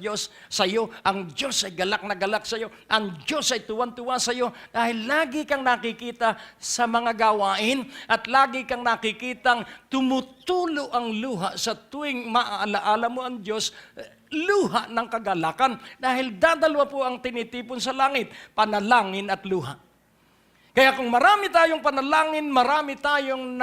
iyo. Ang Diyos ay galak na galak sa iyo. Ang Diyos ay tuwan-tuwa sa iyo dahil lagi kang nakikita sa mga gawain at lagi kang nakikitang tumutulo ang luha sa tuwing maaalaala mo ang Diyos, luha ng kagalakan dahil dadalwa po ang tinitipon sa langit, panalangin at luha. Kaya kung marami tayong panalangin, marami tayong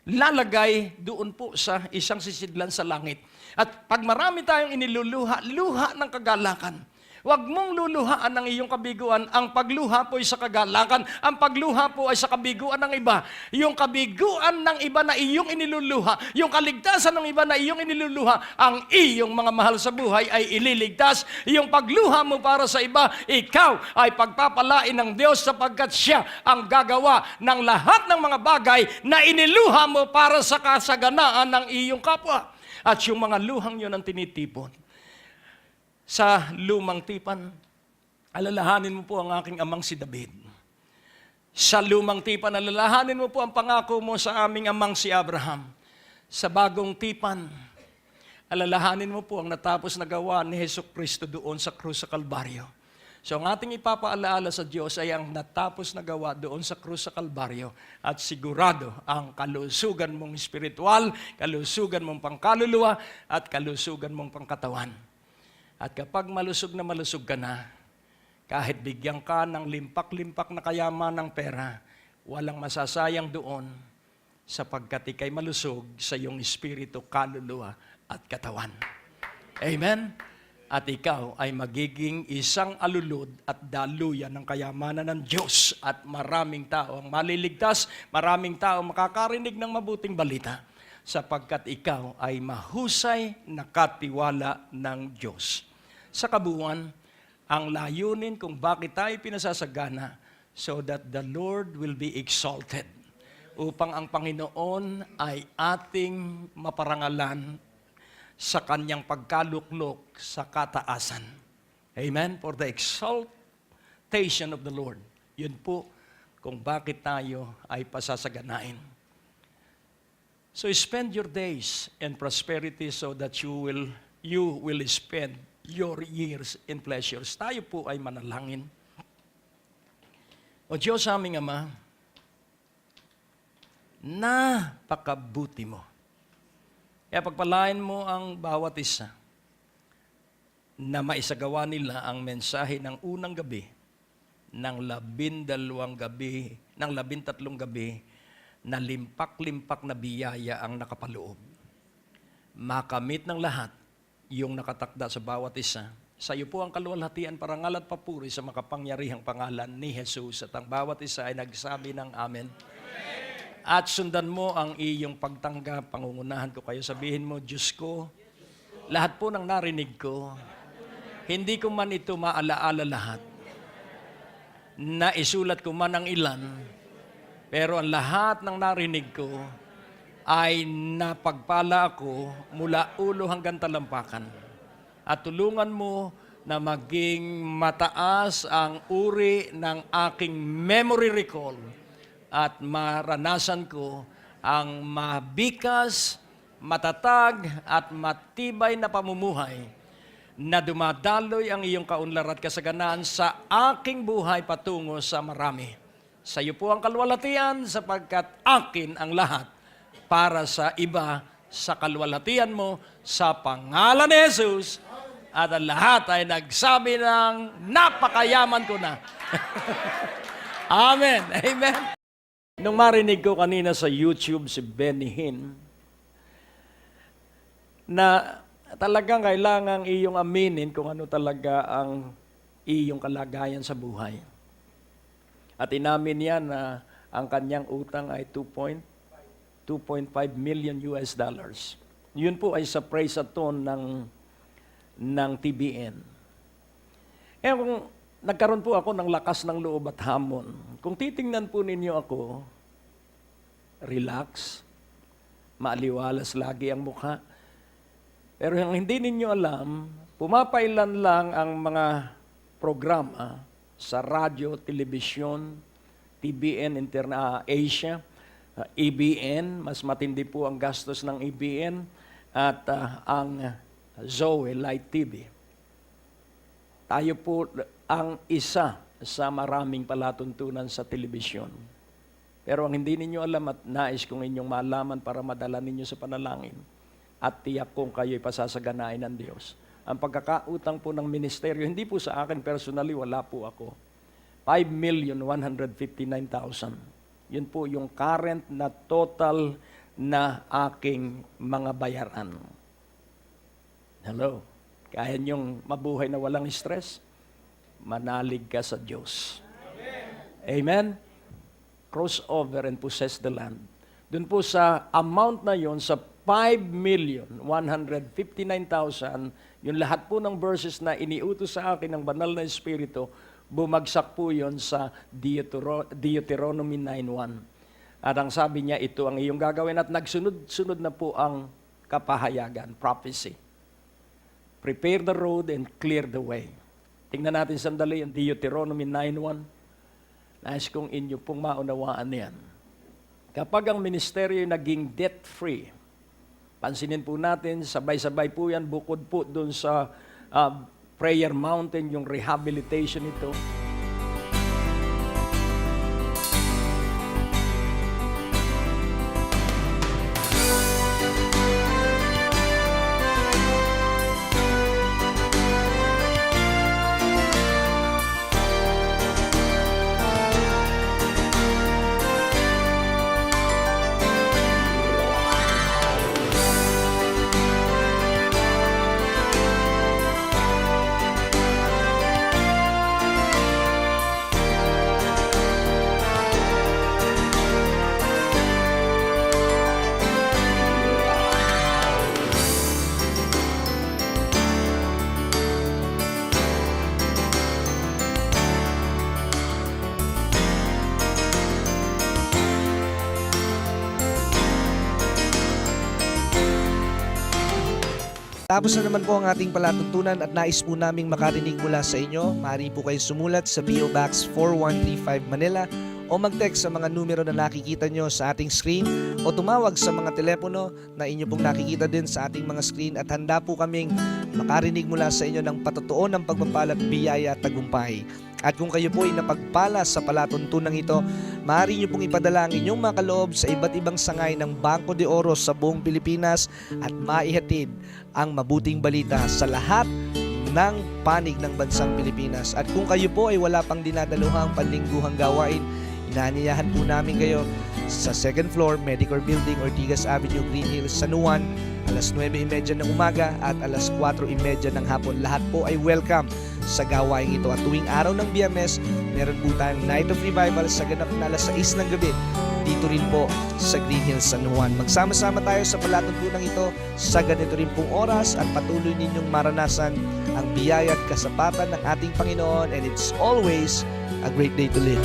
lalagay doon po sa isang sisidlan sa langit. At pag marami tayong iniluluha, luha ng kagalakan. Huwag mong luluhaan ang iyong kabiguan. Ang pagluha po ay sa kagalakan. Ang pagluha po ay sa kabiguan ng iba. Yung kabiguan ng iba na iyong iniluluha, yung kaligtasan ng iba na iyong iniluluha, ang iyong mga mahal sa buhay ay ililigtas. Yung pagluha mo para sa iba, ikaw ay pagpapalain ng Diyos sapagkat siya ang gagawa ng lahat ng mga bagay na iniluha mo para sa kasaganaan ng iyong kapwa. At yung mga luhang yun ang tinitipon sa lumang tipan. Alalahanin mo po ang aking amang si David. Sa lumang tipan, alalahanin mo po ang pangako mo sa aming amang si Abraham. Sa bagong tipan, alalahanin mo po ang natapos na gawa ni Jesucristo doon sa krus sa Kalbaryo. So ang ating ipapaalaala sa Diyos ay ang natapos na gawa doon sa krus sa Kalbaryo. At sigurado ang kalusugan mong espiritual, kalusugan mong pangkaluluwa, at kalusugan mong pangkatawan. At kapag malusog ka na, kahit bigyan ka ng limpak-limpak na kayaman ng pera, walang masasayang doon sapagkat ikay malusog sa iyong espiritu, kaluluwa at katawan. Amen? At ikaw ay magiging isang alulod at daluyan ng kayamanan ng Diyos at maraming tao ang maliligtas, maraming tao makakarinig ng mabuting balita sapagkat ikaw ay mahusay na katiwala ng Diyos. Sa kabuuan, ang layunin kung bakit tayo pinasasagana so that the Lord will be exalted upang ang Panginoon ay ating maparangalan sa kanyang pagkaluklok sa kataasan. Amen? For the exaltation of the Lord. Yun po kung bakit tayo ay pasasaganain. So spend your days in prosperity so that you will spend your years in pleasures. Tayo po ay manalangin. O Diyos aming Ama, napakabuti mo. Kaya pagpalain mo ang bawat isa na maisagawa nila ang mensahe ng unang gabi, ng 12 gabi, ng 13 gabi, na limpak-limpak na biyaya ang nakapaloob. Makamit ng lahat yung nakatakda sa bawat isa. Sa iyo po ang kaluwalhatian, parangal at papuri sa makapangyarihang pangalan ni Jesus. At ang bawat isa ay nagsabi ng Amen. At sundan mo ang iyong pagtanggap. Pangungunahan ko kayo, sabihin mo, Diyos ko, lahat po ng narinig ko, hindi ko man ito maalaala lahat. Naisulat ko man ang ilan, pero ang lahat ng narinig ko ay napagpala ako mula ulo hanggang talampakan. At tulungan mo na maging mataas ang uri ng aking memory recall at maranasan ko ang mabikas, matatag at matibay na pamumuhay na dumadaloy ang iyong kaunlad at kasaganaan sa aking buhay patungo sa marami. Sa iyo po ang kaluwalhatian sapagkat akin ang lahat para sa iba sa kaluwalhatian mo sa pangalan ni Jesus. At ang lahat ay nagsabi ng napakayaman ko na. Amen. Amen. Nung marinig ko kanina sa YouTube si Benny Hinn, na talagang kailangan iyong aminin kung ano talaga ang iyong kalagayan sa buhay. At inamin niya na ang kanyang utang ay 2.5 million US dollars. Yun po ay sa praise-a-thon ng TBN. Eh kung nagkaroon po ako ng lakas ng loob at hamon, kung titingnan po ninyo ako, relax, maaliwalas lagi ang mukha. Pero yung hindi ninyo alam, pumapailan lang ang mga programa sa radyo, telebisyon, TBN, Asia, EBN, mas matindi po ang gastos ng EBN, at ang Zoe Light TV. Tayo po ang isa sa maraming palatuntunan sa telebisyon. Pero ang hindi ninyo alam at nais kong inyong malaman para madala ninyo sa panalangin at tiyak kong kayo'y pasasaganain ng Diyos. Ang pagkakautang po ng ministeryo, hindi po sa akin personally, wala po ako. 5,159,000. Yun po yung current na total na aking mga bayaran. Hello? Kaya niyong mabuhay na walang stress? Manalig ka sa Diyos. Amen? Cross over and possess the land. Doon po sa amount na yon, sa 5,159,000, yung lahat po ng verses na iniutos sa akin ng banal na Espiritu, bumagsak po yon sa Deuteronomy 9:1. At ang sabi niya, ito ang iyong gagawin, at nagsunod-sunod na po ang kapahayagan, prophecy. Prepare the road and clear the way. Tingnan natin sandali ang Deuteronomy 9:1. Nais kong inyo pong maunawaan yan. Kapag ang ministeryo ay naging debt-free, pansinin po natin, sabay-sabay po yan, bukod po doon sa prayer mountain, yung rehabilitation ito. Tapos na naman po ang ating palatuntunan at nais po naming makarinig mula sa inyo. Maaari po kayo sumulat sa PO Box 4135 Manila o mag-text sa mga numero na nakikita nyo sa ating screen o tumawag sa mga telepono na inyo pong nakikita din sa ating mga screen, at handa po kaming makarinig mula sa inyo ng patotoo ng pagpapala at biyaya at tagumpay. At kung kayo po ay napagpala sa palatuntunan ito, maaari nyo pong ipadala ang inyong mga kaloob sa iba't ibang sangay ng Bangko de Oro sa buong Pilipinas at maihatid ang mabuting balita sa lahat ng panig ng bansang Pilipinas. At kung kayo po ay wala pang dinadaluhang panlingguhang gawain, inaanyayahan po namin kayo sa second floor, Medicor Building, Ortigas Avenue, Green Hills, San Juan, alas 9:30 ng umaga at alas 4:30 ng hapon. Lahat po ay welcome sa gawain ito. At tuwing araw ng Biyernes, meron po tayong Night of Revival sa ganap na alas 6 ng gabi dito rin po sa Green Hills, San Juan. Magsama-sama tayo sa palatuntunan ito sa ganito rin pong oras at patuloy ninyong maranasan ang biyaya at kasapatan ng ating Panginoon, and it's always a great day to live.